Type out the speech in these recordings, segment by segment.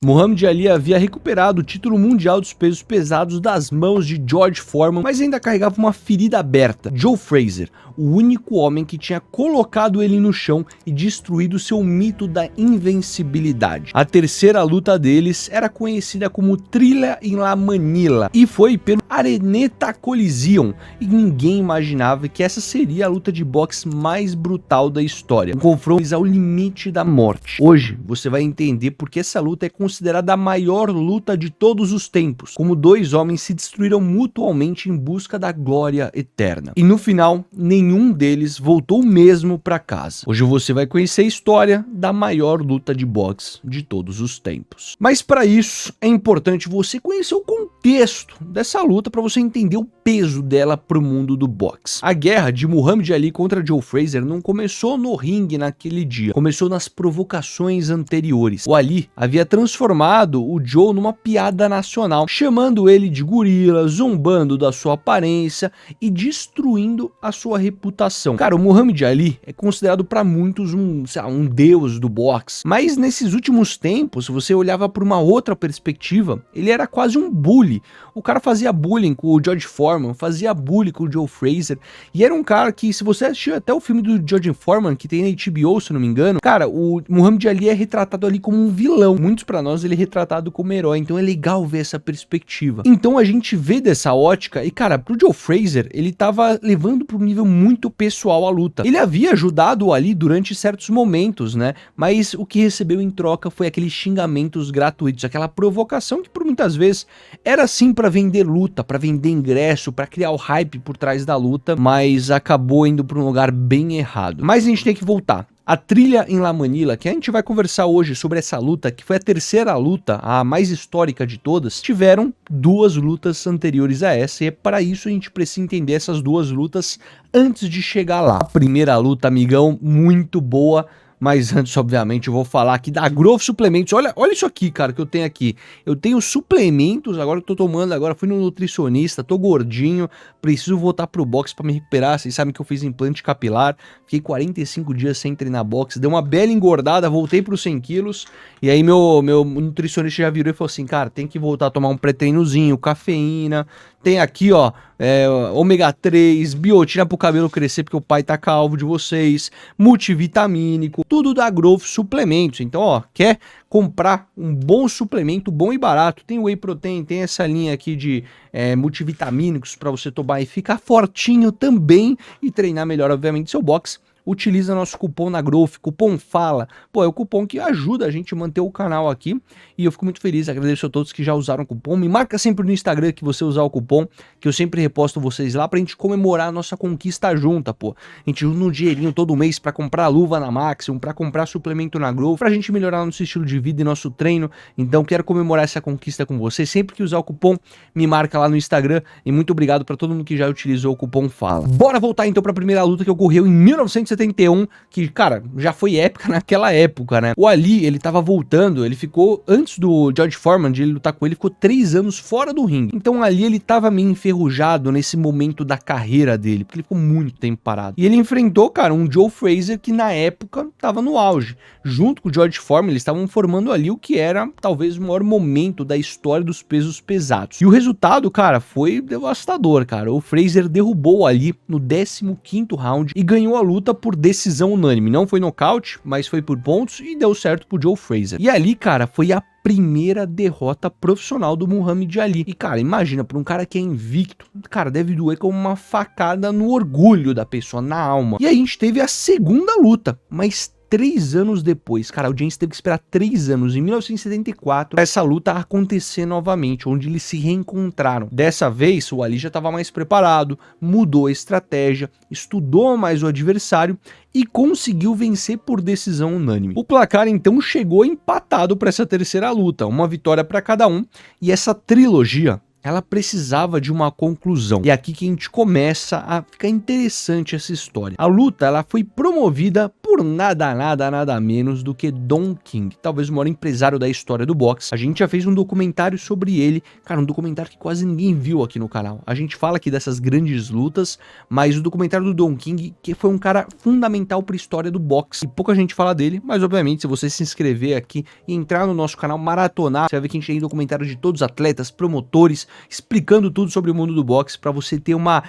Muhammad Ali havia recuperado o título mundial dos pesos pesados das mãos de George Foreman, mas ainda carregava uma ferida aberta. Joe Frazier, o único homem que tinha colocado ele no chão e destruído seu mito da invencibilidade. A terceira luta deles era conhecida como Thrilla in La Manila e foi pelo Areneta Coliseum, e ninguém imaginava que essa seria a luta de boxe mais brutal da história, um confronto ao limite da morte. Hoje você vai entender porque essa luta é considerada a maior luta de todos os tempos, como dois homens se destruíram mutuamente em busca da glória eterna. E no final, nenhum deles voltou mesmo para casa. Hoje você vai conhecer a história da maior luta de boxe de todos os tempos. Mas para isso, é importante você conhecer o contexto dessa luta para você entender o peso dela para o mundo do boxe. A guerra de Muhammad Ali contra Joe Frazier não começou no ringue naquele dia, começou nas provocações anteriores. O Ali havia transformado o Joe numa piada nacional, chamando ele de gorila, zombando da sua aparência e destruindo a sua reputação. Cara, o Muhammad Ali é considerado para muitos um deus do boxe, mas nesses últimos tempos, se você olhava por uma outra perspectiva, ele era quase um bully. O cara fazia bullying com o George Foreman, fazia bullying com o Joe Frazier, e era um cara que, se você assistiu até o filme do George Foreman, que tem na HBO, se não me engano, cara, o Muhammad Ali é retratado ali como um vilão. Muitos pra nós ele é retratado como herói, então é legal ver essa perspectiva. Então a gente vê dessa ótica, e cara, pro Joe Frazier, ele tava levando para um nível muito pessoal a luta. Ele havia ajudado o Ali durante certos momentos, né, mas o que recebeu em troca foi aqueles xingamentos gratuitos, aquela provocação que por muitas vezes era sim para vender luta, para vender ingresso, para criar o hype por trás da luta, mas acabou indo para um lugar bem errado. Mas a gente tem que voltar. A Thrilla in La Manila, que a gente vai conversar hoje sobre essa luta, que foi a terceira luta, a mais histórica de todas, tiveram duas lutas anteriores a essa, e é para isso a gente precisa entender essas duas lutas antes de chegar lá. A primeira luta, amigão, muito boa. Mas antes, obviamente, eu vou falar aqui da Growth Suplementos. Olha isso aqui, cara, que eu tenho aqui. Eu tenho suplementos, agora que eu tô tomando, agora fui no nutricionista, tô gordinho, preciso voltar pro boxe pra me recuperar. Vocês sabem que eu fiz implante capilar, fiquei 45 dias sem treinar boxe, deu uma bela engordada, voltei pros 100 quilos. E aí meu nutricionista já virou e falou assim, cara, tem que voltar a tomar um pré-treinozinho, cafeína. Tem aqui, ó, ômega 3, biotina pro cabelo crescer, porque o pai tá calvo de vocês, multivitamínico, tudo da Growth Suplementos. Então, ó, quer comprar um bom suplemento, bom e barato, tem Whey Protein, tem essa linha aqui de multivitamínicos para você tomar e ficar fortinho também e treinar melhor, obviamente, seu boxe. Utiliza nosso cupom na Growth, cupom FALA, pô, é o cupom que ajuda a gente a manter o canal aqui, e eu fico muito feliz, agradeço a todos que já usaram o cupom, me marca sempre no Instagram que você usar o cupom, que eu sempre reposto vocês lá pra gente comemorar a nossa conquista junta, pô, a gente junta um dinheirinho todo mês pra comprar luva na Maximum, pra comprar suplemento na Growth, pra gente melhorar nosso estilo de vida e nosso treino, então quero comemorar essa conquista com vocês, sempre que usar o cupom, me marca lá no Instagram, e muito obrigado pra todo mundo que já utilizou o cupom FALA. Bora voltar então pra primeira luta que ocorreu em 1971, que, cara, já foi épica naquela época, né? O Ali, ele tava voltando, ele ficou, antes do George Foreman, de ele lutar com ele, ficou 3 anos fora do ringue. Então ali ele tava meio enferrujado nesse momento da carreira dele, porque ele ficou muito tempo parado. E ele enfrentou, cara, um Joe Frazier que na época tava no auge. Junto com o George Foreman, eles estavam formando ali o que era, talvez, o maior momento da história dos pesos pesados. E o resultado, cara, foi devastador, cara. O Frazier derrubou ali no 15º round e ganhou a luta por decisão unânime. Não foi nocaute, mas foi por pontos e deu certo pro Joe Frazier. E ali, cara, foi a primeira derrota profissional do Muhammad Ali. E, cara, imagina, pra um cara que é invicto, cara, deve doer como uma facada no orgulho da pessoa, na alma. E aí a gente teve a segunda luta, mas 3 anos depois, cara, a audiência teve que esperar 3 anos, em 1974, pra essa luta acontecer novamente, onde eles se reencontraram. Dessa vez, o Ali já estava mais preparado, mudou a estratégia, estudou mais o adversário e conseguiu vencer por decisão unânime. O placar então chegou empatado para essa terceira luta, uma vitória para cada um, e essa trilogia ela precisava de uma conclusão. E é aqui que a gente começa a ficar interessante essa história. A luta ela foi promovida por por nada menos do que Don King, talvez o maior empresário da história do boxe. A gente já fez um documentário sobre ele, cara, um documentário que quase ninguém viu aqui no canal. A gente fala aqui dessas grandes lutas, mas o documentário do Don King, que foi um cara fundamental para a história do boxe, e pouca gente fala dele, mas obviamente se você se inscrever aqui e entrar no nosso canal, maratonar, você vai ver que a gente tem documentários de todos os atletas, promotores, explicando tudo sobre o mundo do boxe, para você ter uma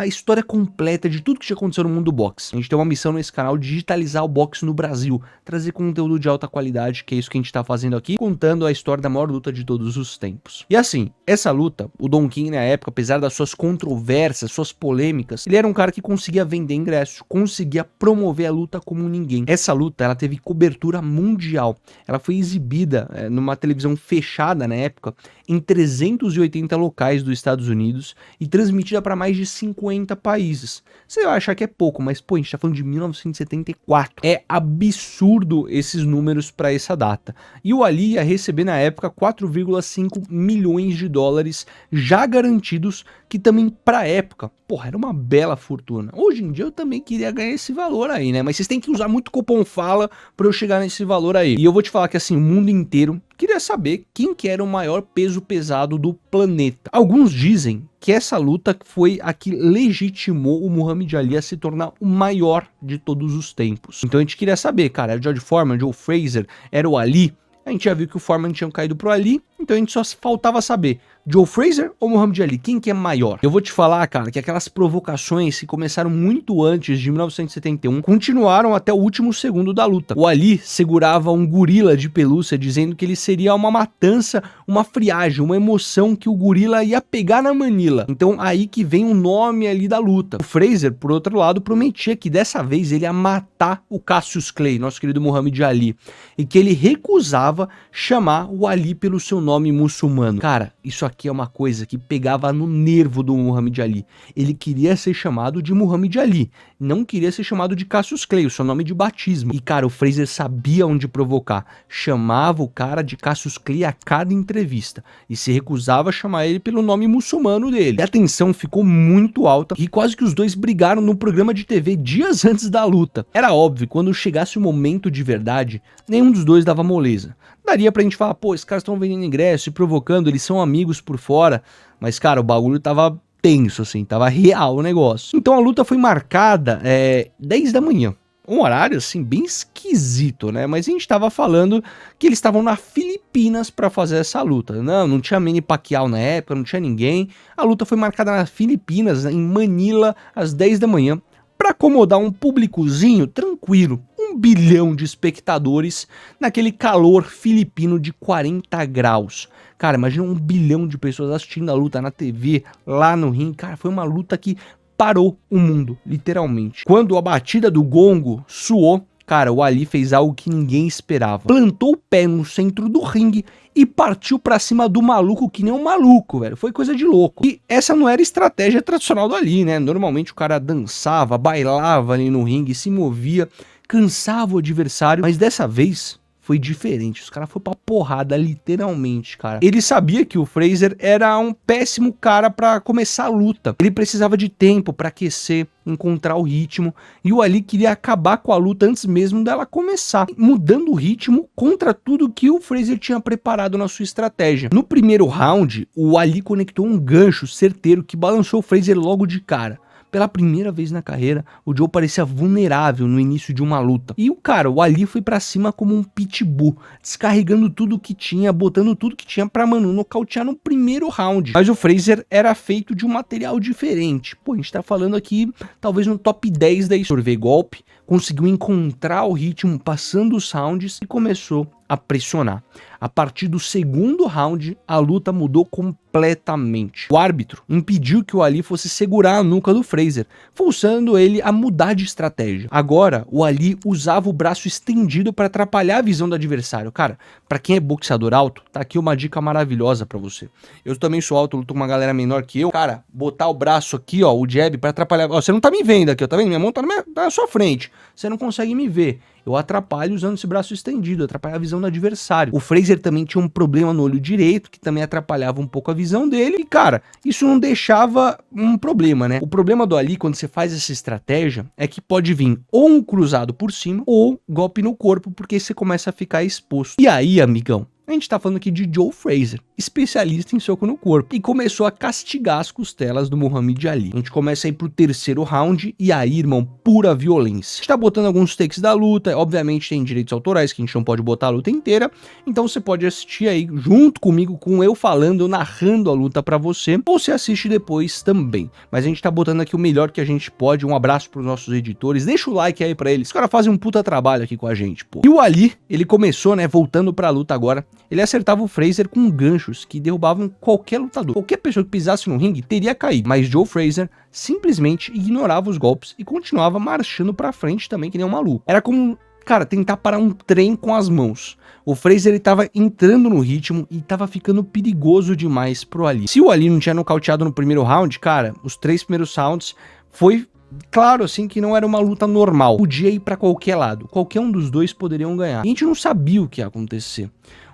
história completa de tudo que já aconteceu no mundo do boxe. A gente tem uma missão nesse canal, digitalizar o boxe no Brasil, trazer conteúdo de alta qualidade, que é isso que a gente tá fazendo aqui, contando a história da maior luta de todos os tempos. E assim, essa luta, o Don King na época, apesar das suas controvérsias, suas polêmicas, ele era um cara que conseguia vender ingressos, conseguia promover a luta como ninguém. Essa luta, ela teve cobertura mundial. Ela foi exibida numa televisão fechada na época, em 380 locais dos Estados Unidos e transmitida para mais de 50 países. Você vai achar que é pouco, mas pô, a gente tá falando de 1974. É absurdo esses números para essa data. E o Ali ia receber na época 4,5 milhões de dólares já garantidos, que também pra época, porra, era uma bela fortuna. Hoje em dia eu também queria ganhar esse valor aí, né? Mas vocês têm que usar muito cupom FALA pra eu chegar nesse valor aí. E eu vou te falar que assim, o mundo inteiro queria saber quem que era o maior peso pesado do planeta. Alguns dizem que essa luta foi a que legitimou o Muhammad Ali a se tornar o maior de todos os tempos. Então a gente queria saber, cara, era George Foreman, Joe Frazier, era o Ali? A gente já viu que o Foreman tinha caído pro Ali, então a gente só faltava saber Joe Frazier ou Muhammad Ali, quem que é maior? Eu vou te falar, cara, que aquelas provocações que começaram muito antes de 1971 continuaram até o último segundo da luta. O Ali segurava um gorila de pelúcia dizendo que ele seria uma matança, uma friagem, uma emoção que o gorila ia pegar na Manila. Então aí que vem o nome ali da luta. O Frazier, por outro lado, prometia que dessa vez ele ia matar o Cassius Clay, nosso querido Muhammad Ali, e que ele recusava chamar o Ali pelo seu nome muçulmano. Cara, isso aqui é uma coisa que pegava no nervo do Muhammad Ali. Ele queria ser chamado de Muhammad Ali, não queria ser chamado de Cassius Clay, o seu nome de batismo. E cara, o Frazier sabia onde provocar, chamava o cara de Cassius Clay a cada entrevista e se recusava a chamar ele pelo nome muçulmano dele. E a tensão ficou muito alta e quase que os dois brigaram no programa de TV dias antes da luta. Era óbvio, quando chegasse o momento de verdade, nenhum dos dois dava moleza. Daria pra gente falar, pô, esses caras estão vendendo ingresso e provocando, eles são amigos por fora, mas cara, o bagulho tava tenso assim, tava real o negócio. Então a luta foi marcada 10 da manhã, um horário assim bem esquisito, né? Mas a gente tava falando que eles estavam na Filipinas pra fazer essa luta. Não tinha Manny Pacquiao na época, não tinha ninguém. A luta foi marcada nas Filipinas, em Manila, às 10 da manhã, para acomodar um públicozinho tranquilo, 1 bilhão de espectadores naquele calor filipino de 40 graus. Cara, imagina 1 bilhão de pessoas assistindo a luta na TV, lá no ringue. Cara, foi uma luta que parou o mundo, literalmente. Quando a batida do gongo soou, cara, o Ali fez algo que ninguém esperava. Plantou o pé no centro do ringue e partiu pra cima do maluco que nem um maluco, velho. Foi coisa de louco. E essa não era a estratégia tradicional do Ali, né? Normalmente o cara dançava, bailava ali no ringue, se movia, cansava o adversário. Mas dessa vez foi diferente. Os caras foram pra porrada, literalmente, cara. Ele sabia que o Frazier era um péssimo cara pra começar a luta. Ele precisava de tempo pra aquecer, encontrar o ritmo, e o Ali queria acabar com a luta antes mesmo dela começar, mudando o ritmo contra tudo que o Frazier tinha preparado na sua estratégia. No primeiro round, o Ali conectou um gancho certeiro que balançou o Frazier logo de cara. Pela primeira vez na carreira, o Joe parecia vulnerável no início de uma luta. E o Ali foi pra cima como um pitbull, descarregando tudo que tinha, botando tudo que tinha pra, mano, nocautear no primeiro round. Mas o Frazier era feito de um material diferente. Pô, a gente tá falando aqui, talvez no top 10 da história. Golpe, conseguiu encontrar o ritmo passando os rounds e começou a pressionar. A partir do segundo round, a luta mudou completamente. O árbitro impediu que o Ali fosse segurar a nuca do Frazier, forçando ele a mudar de estratégia. Agora, o Ali usava o braço estendido para atrapalhar a visão do adversário. Cara, para quem é boxeador alto, tá aqui uma dica maravilhosa para você. Eu também sou alto, luto com uma galera menor que eu. Cara, botar o braço aqui, ó, o jab, para atrapalhar. Ó, você não tá me vendo aqui, ó, tá vendo? Minha mão tá na sua frente. Você não consegue me ver. eu atrapalho usando esse braço estendido, atrapalho a visão do adversário. O Fraser também tinha um problema no olho direito, que também atrapalhava um pouco a visão dele, e cara, isso não deixava um problema, né? O problema do Ali, quando você faz essa estratégia, é que pode vir ou um cruzado por cima, ou golpe no corpo, porque você começa a ficar exposto. E aí, amigão, a gente tá falando aqui de Joe Frazier, especialista em soco no corpo, e começou a castigar as costelas do Muhammad Ali. A gente começa a ir pro terceiro round, e aí, irmão, pura violência. A gente tá botando alguns takes da luta, obviamente tem direitos autorais, que a gente não pode botar a luta inteira, então você pode assistir aí junto comigo, com eu falando, eu narrando a luta pra você, ou você assiste depois também. Mas a gente tá botando aqui o melhor que a gente pode, um abraço pros nossos editores, deixa o like aí pra eles, os caras fazem um puta trabalho aqui com a gente, pô. E o Ali, ele começou, né, voltando pra luta agora, ele acertava o Fraser com ganchos que derrubavam qualquer lutador. Qualquer pessoa que pisasse no ringue teria caído, mas Joe Frazier simplesmente ignorava os golpes e continuava marchando pra frente também que nem um maluco. Era como, cara, tentar parar um trem com as mãos. O Fraser, ele tava entrando no ritmo e tava ficando perigoso demais pro Ali. Se o Ali não tinha nocauteado no primeiro round, cara, os 3 primeiros rounds foi claro, assim, que não era uma luta normal. Podia ir pra qualquer lado. Qualquer um dos dois poderiam ganhar. E a gente não sabia o que ia acontecer.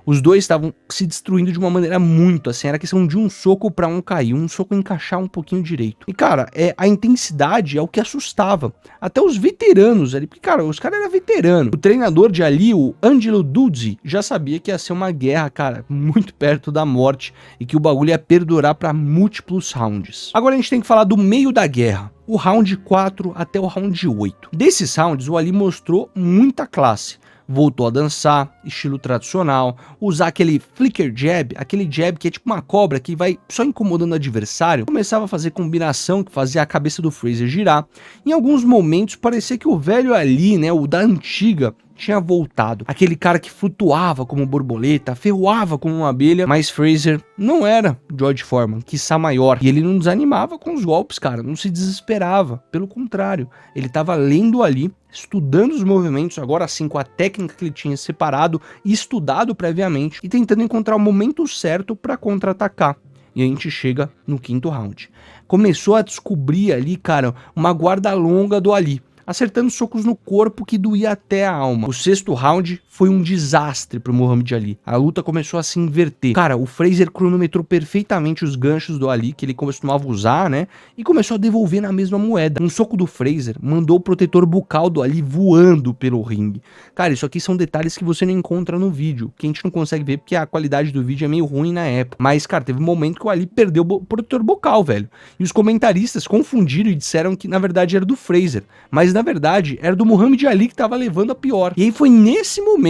Os dois estavam se destruindo de uma maneira muito assim, era questão de um soco pra um cair, um soco encaixar um pouquinho direito. E cara, a intensidade é o que assustava. Até os veteranos ali, porque cara, os caras eram veteranos. O treinador de Ali, o Angelo Dudzi, já sabia que ia ser uma guerra, cara, muito perto da morte e que o bagulho ia perdurar pra múltiplos rounds. Agora a gente tem que falar do meio da guerra. O round 4 até o round 8. Desses rounds, o Ali mostrou muita classe. Voltou a dançar, estilo tradicional, usar aquele flicker jab, aquele jab que é tipo uma cobra que vai só incomodando o adversário. Começava a fazer combinação que fazia a cabeça do Fraser girar. Em alguns momentos parecia que o velho Ali, né, o da antiga, tinha voltado. Aquele cara que flutuava como borboleta, ferroava como uma abelha, mas Fraser não era George Foreman, quiçá maior. E ele não desanimava com os golpes, cara, não se desesperava. Pelo contrário, ele estava lendo ali, estudando os movimentos, agora sim com a técnica que ele tinha separado e estudado previamente, e tentando encontrar o momento certo para contra-atacar. E a gente chega no quinto round. Começou a descobrir ali, cara, uma guarda longa do Ali, acertando socos no corpo que doía até a alma. O sexto round foi um desastre pro Muhammad Ali. A luta começou a se inverter. Cara, o Fraser cronometrou perfeitamente os ganchos do Ali, que ele costumava usar, né? E começou a devolver na mesma moeda. Um soco do Fraser mandou o protetor bucal do Ali voando pelo ringue. Cara, isso aqui são detalhes que você não encontra no vídeo, que a gente não consegue ver porque a qualidade do vídeo é meio ruim na época. Mas, cara, teve um momento que o Ali perdeu o protetor bucal, velho. E os comentaristas confundiram e disseram que, na verdade, era do Fraser. Mas, na verdade, era do Muhammad Ali que tava levando a pior. E aí foi nesse momento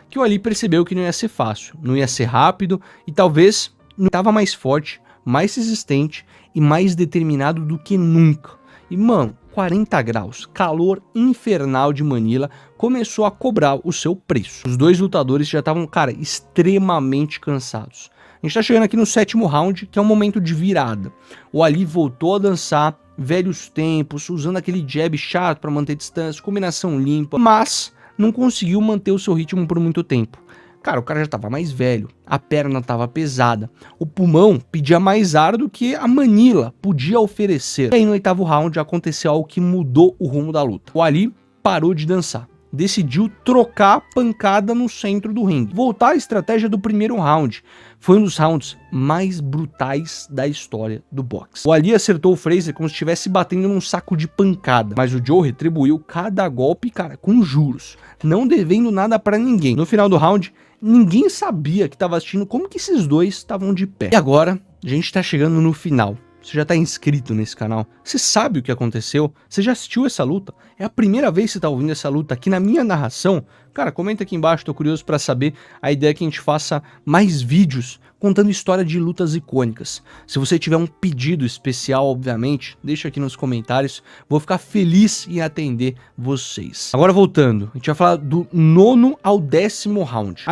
que o Ali percebeu que não ia ser fácil, não ia ser rápido e talvez não estava mais forte, mais resistente e mais determinado do que nunca. E mano, 40 graus, calor infernal de Manila, começou a cobrar o seu preço. Os dois lutadores já estavam, cara, extremamente cansados. A gente tá chegando aqui no sétimo round, que é um momento de virada. O Ali voltou a dançar, velhos tempos, usando aquele jab chato para manter distância, combinação limpa, mas não conseguiu manter o seu ritmo por muito tempo. Cara, o cara já tava mais velho, a perna tava pesada, o pulmão pedia mais ar do que a Manila podia oferecer. E aí no oitavo round aconteceu algo que mudou o rumo da luta. O Ali parou de dançar. Decidiu trocar a pancada no centro do ringue. Voltar à estratégia do primeiro round. Foi um dos rounds mais brutais da história do boxe. O Ali acertou o Fraser como se estivesse batendo num saco de pancada. Mas o Joe retribuiu cada golpe, cara, com juros. Não devendo nada pra ninguém. No final do round, ninguém sabia que tava assistindo como que esses dois estavam de pé. E agora, a gente tá chegando no final. Você já tá inscrito nesse canal, você sabe o que aconteceu, você já assistiu essa luta, é a primeira vez que você tá ouvindo essa luta aqui na minha narração? Cara, comenta aqui embaixo, tô curioso pra saber. A ideia é que a gente faça mais vídeos contando história de lutas icônicas. Se você tiver um pedido especial, obviamente, deixa aqui nos comentários, vou ficar feliz em atender vocês. Agora voltando, a gente vai falar do 9º ao 10º round.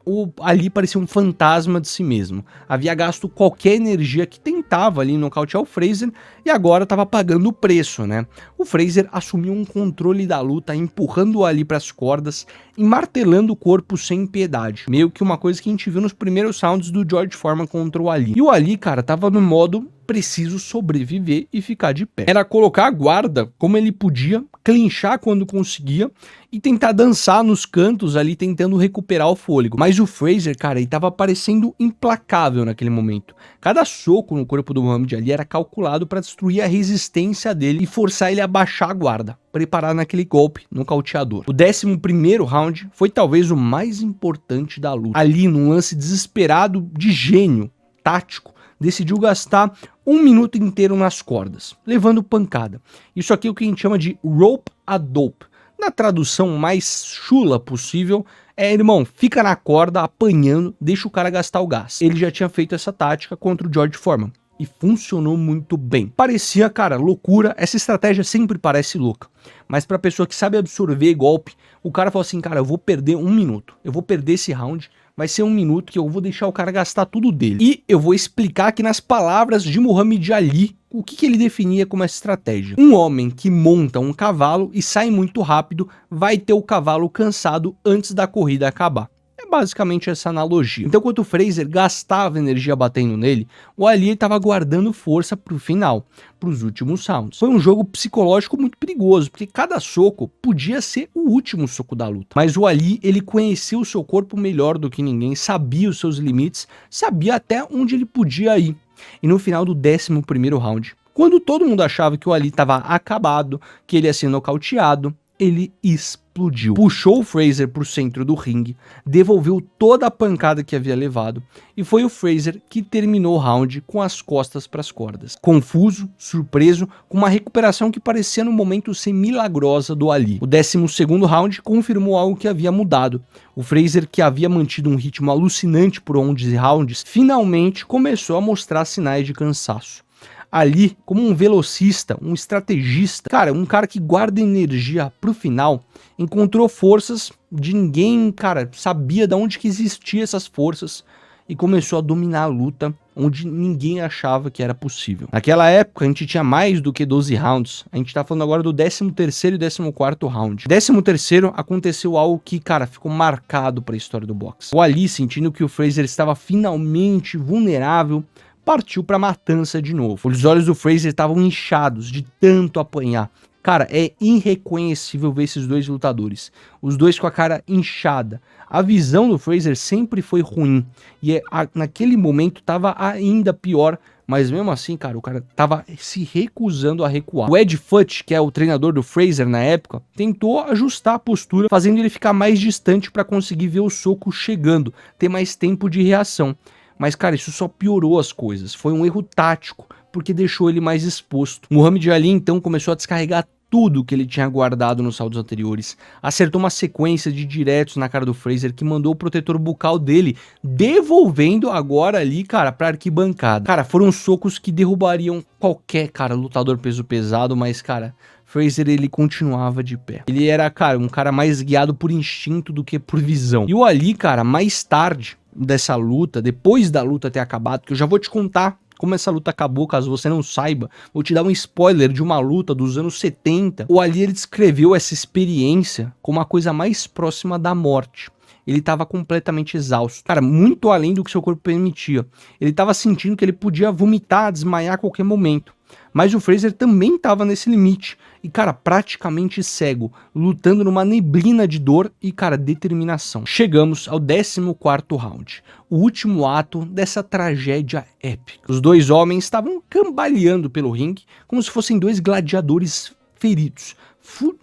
O Ali parecia um fantasma de si mesmo. Havia gasto qualquer energia que tentava ali nocautear o Fraser e agora estava pagando o preço, né? O Fraser assumiu um controle da luta, empurrando o Ali para as cordas e martelando o corpo sem piedade. Meio que uma coisa que a gente viu nos primeiros rounds do George Foreman contra o Ali. E o Ali, cara, tava no modo preciso sobreviver e ficar de pé. Era colocar a guarda como ele podia, clinchar quando conseguia e tentar dançar nos cantos ali tentando recuperar o fôlego. Mas o Frazer, cara, ele tava parecendo implacável naquele momento. Cada soco no corpo do Muhammad Ali era calculado para destruir a resistência dele e forçar ele a baixar a guarda, preparar naquele golpe nocauteador. O 11º round foi talvez o mais importante da luta. Ali, num lance desesperado de gênio tático, decidiu gastar 1 minuto inteiro nas cordas, levando pancada. Isso aqui é o que a gente chama de rope a dope. Na tradução mais chula possível, irmão, fica na corda apanhando, deixa o cara gastar o gás. Ele já tinha feito essa tática contra o George Foreman e funcionou muito bem. Parecia, cara, loucura. Essa estratégia sempre parece louca, mas pra pessoa que sabe absorver golpe, o cara falou assim, cara, eu vou perder 1 minuto, eu vou perder esse round, vai ser 1 minuto que eu vou deixar o cara gastar tudo dele. E eu vou explicar aqui nas palavras de Muhammad Ali o que ele definia como essa estratégia. Um homem que monta um cavalo e sai muito rápido vai ter o cavalo cansado antes da corrida acabar. É basicamente essa analogia. Então, enquanto o Frazer gastava energia batendo nele, o Ali estava guardando força para o final, para os últimos rounds. Foi um jogo psicológico muito perigoso, porque cada soco podia ser o último soco da luta. Mas o Ali, ele conhecia o seu corpo melhor do que ninguém, sabia os seus limites, sabia até onde ele podia ir. E no final do 11º round, quando todo mundo achava que o Ali estava acabado, que ele ia ser nocauteado, ele explodiu. Puxou o Frazer para o centro do ringue, devolveu toda a pancada que havia levado, e foi o Frazer que terminou o round com as costas para as cordas. Confuso, surpreso, com uma recuperação que parecia no momento ser milagrosa do Ali. O 12º round confirmou algo que havia mudado. O Frazer, que havia mantido um ritmo alucinante por 11 rounds, finalmente começou a mostrar sinais de cansaço. Ali, como um velocista, um estrategista, cara, um cara que guarda energia pro final, encontrou forças de ninguém, cara, sabia de onde que existiam essas forças e começou a dominar a luta onde ninguém achava que era possível. Naquela época, a gente tinha mais do que 12 rounds, a gente tá falando agora do 13º e 14º round. 13º aconteceu algo que, cara, ficou marcado para a história do boxe. O Ali, sentindo que o Frazer estava finalmente vulnerável, partiu pra matança de novo. Os olhos do Frazer estavam inchados de tanto apanhar. Cara, é irreconhecível ver esses dois lutadores. Os dois com a cara inchada. A visão do Frazer sempre foi ruim. E naquele momento tava ainda pior. Mas mesmo assim, cara, o cara tava se recusando a recuar. O Ed Fuch, que é o treinador do Frazer na época, tentou ajustar a postura, fazendo ele ficar mais distante para conseguir ver o soco chegando, ter mais tempo de reação. Mas, cara, isso só piorou as coisas. Foi um erro tático, porque deixou ele mais exposto. Muhammad Ali, então, começou a descarregar tudo que ele tinha guardado nos rounds anteriores. Acertou uma sequência de diretos na cara do Frazer, que mandou o protetor bucal dele, devolvendo agora ali, cara, pra arquibancada. Cara, foram socos que derrubariam qualquer, cara, lutador peso pesado, mas, cara, Frazer, ele continuava de pé. Ele era, cara, um cara mais guiado por instinto do que por visão. E o Ali, cara, mais tarde dessa luta, depois da luta ter acabado, que eu já vou te contar como essa luta acabou, caso você não saiba, vou te dar um spoiler de uma luta dos anos 70. O Ali, ele descreveu essa experiência como a coisa mais próxima da morte. Ele estava completamente exausto, cara, muito além do que seu corpo permitia. Ele estava sentindo que ele podia vomitar, desmaiar a qualquer momento. Mas o Frazer também estava nesse limite. E, cara, praticamente cego, lutando numa neblina de dor e, cara, determinação. Chegamos ao 14º round, o último ato dessa tragédia épica. Os dois homens estavam cambaleando pelo ringue, como se fossem dois gladiadores feridos.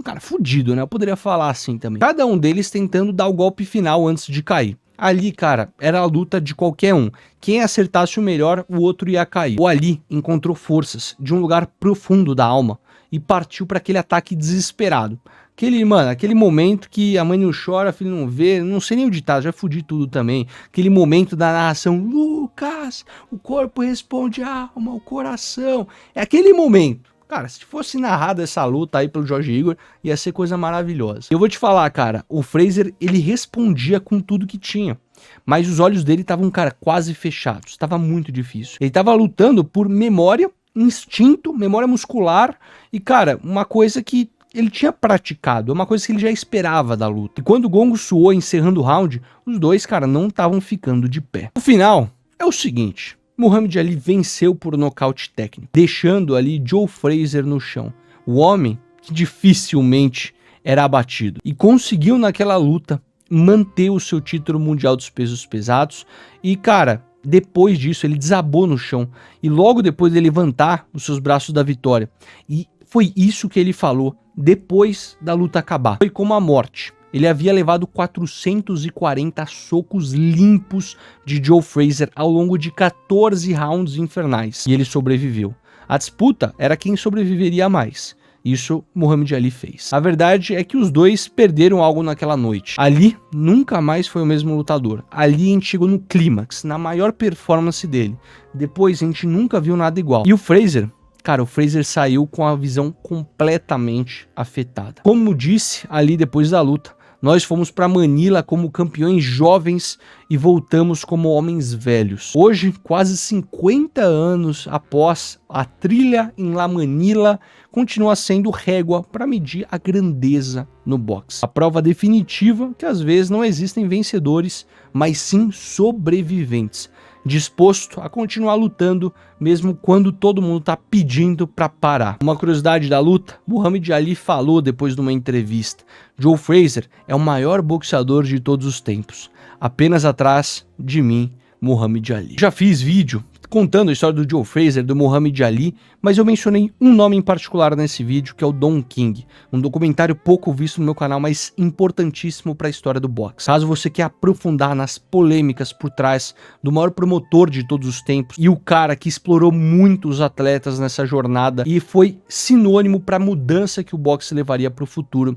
Cara, fudido, né? Eu poderia falar assim também. Cada um deles tentando dar o golpe final antes de cair. Ali, cara, era a luta de qualquer um. Quem acertasse o melhor, o outro ia cair. O Ali encontrou forças de um lugar profundo da alma e partiu para aquele ataque desesperado. Aquele momento que a mãe não chora, filho não vê, não sei nem o ditado, já fudi tudo também. Aquele momento da narração, Lucas, o corpo responde à alma, o coração. É aquele momento. Cara, se fosse narrada essa luta aí pelo George Igor, ia ser coisa maravilhosa. Eu vou te falar, cara, o Frazer, ele respondia com tudo que tinha. Mas os olhos dele estavam, cara, quase fechados. Estava muito difícil. Ele estava lutando por memória, instinto, memória muscular e, cara, uma coisa que ele tinha praticado, é uma coisa que ele já esperava da luta. E quando o gongo soou encerrando o round, os dois, cara, não estavam ficando de pé. O final é o seguinte. Muhammad Ali venceu por nocaute técnico, deixando ali Joe Frazier no chão. O homem que dificilmente era abatido. E conseguiu naquela luta manter o seu título mundial dos pesos pesados. E cara, depois disso ele desabou no chão. E logo depois de levantar os seus braços da vitória. E foi isso que ele falou depois da luta acabar. Foi como a morte. Ele havia levado 440 socos limpos de Joe Frazier ao longo de 14 rounds infernais. E ele sobreviveu. A disputa era quem sobreviveria mais. Isso Muhammad Ali fez. A verdade é que os dois perderam algo naquela noite. Ali nunca mais foi o mesmo lutador. Ali a gente chegou no clímax, na maior performance dele. Depois a gente nunca viu nada igual. E o Frazier... Cara, o Frazier saiu com a visão completamente afetada. Como disse ali depois da luta, nós fomos para Manila como campeões jovens e voltamos como homens velhos. Hoje, quase 50 anos após a trilha em La Manila, continua sendo régua para medir a grandeza no boxe. A prova definitiva que às vezes não existem vencedores, mas sim sobreviventes. Disposto a continuar lutando, mesmo quando todo mundo tá pedindo para parar. Uma curiosidade da luta, Muhammad Ali falou depois de uma entrevista: Joe Frazier é o maior boxeador de todos os tempos, apenas atrás de mim, Muhammad Ali. Já fiz vídeo contando a história do Joe Frazier, do Muhammad Ali, mas eu mencionei um nome em particular nesse vídeo, que é o Don King, um documentário pouco visto no meu canal, mas importantíssimo para a história do boxe. Caso você quer aprofundar nas polêmicas por trás do maior promotor de todos os tempos e o cara que explorou muito os atletas nessa jornada e foi sinônimo para a mudança que o boxe levaria para o futuro,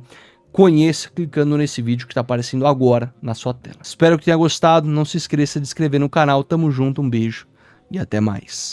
conheça clicando nesse vídeo que está aparecendo agora na sua tela. Espero que tenha gostado, não se esqueça de se inscrever no canal, tamo junto, um beijo e até mais.